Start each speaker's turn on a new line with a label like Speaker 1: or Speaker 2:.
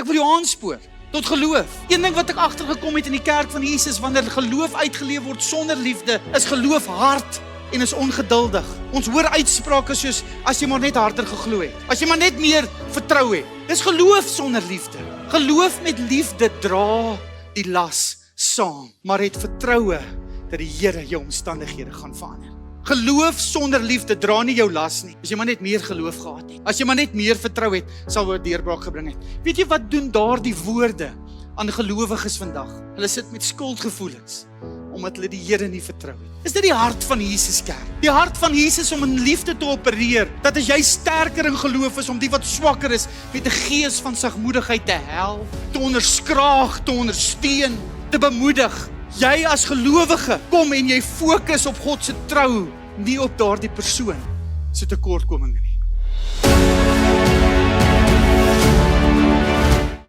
Speaker 1: Ek wil jou aanspoor tot geloof. Een ding wat ek agtergekom het in die kerk van Jesus, wanneer geloof uitgeleef word sonder liefde, is geloof hard en is ongeduldig. Ons hoor uitsprake soos, as jy maar net harder geglo het, as jy maar net meer vertrou het. Dis geloof sonder liefde. Geloof met liefde dra die las saam, maar het vertroue dat die Here jou omstandighede gaan verander. Geloof sonder liefde dra nie jou las nie. As jy maar net meer geloof gehad het, as jy maar net meer vertrou het, sal jy 'n deurbraak gebring het. Weet jy wat doen daardie woorde aan gelowiges vandag? Hulle sit met skuldgevoelens, omdat hulle die Here nie vertrou het. Is dit die hart van Jesus kerk? Die hart van Jesus om in liefde te opereer, dat as jy sterker in geloof is, om die wat swakker is, met 'n gees van sagmoedigheid te help, te onderskraag, te ondersteun, te bemoedig. Jy as gelowige, kom en jy fokus op God se trou, nie op daardie persoon se tekortkominge nie.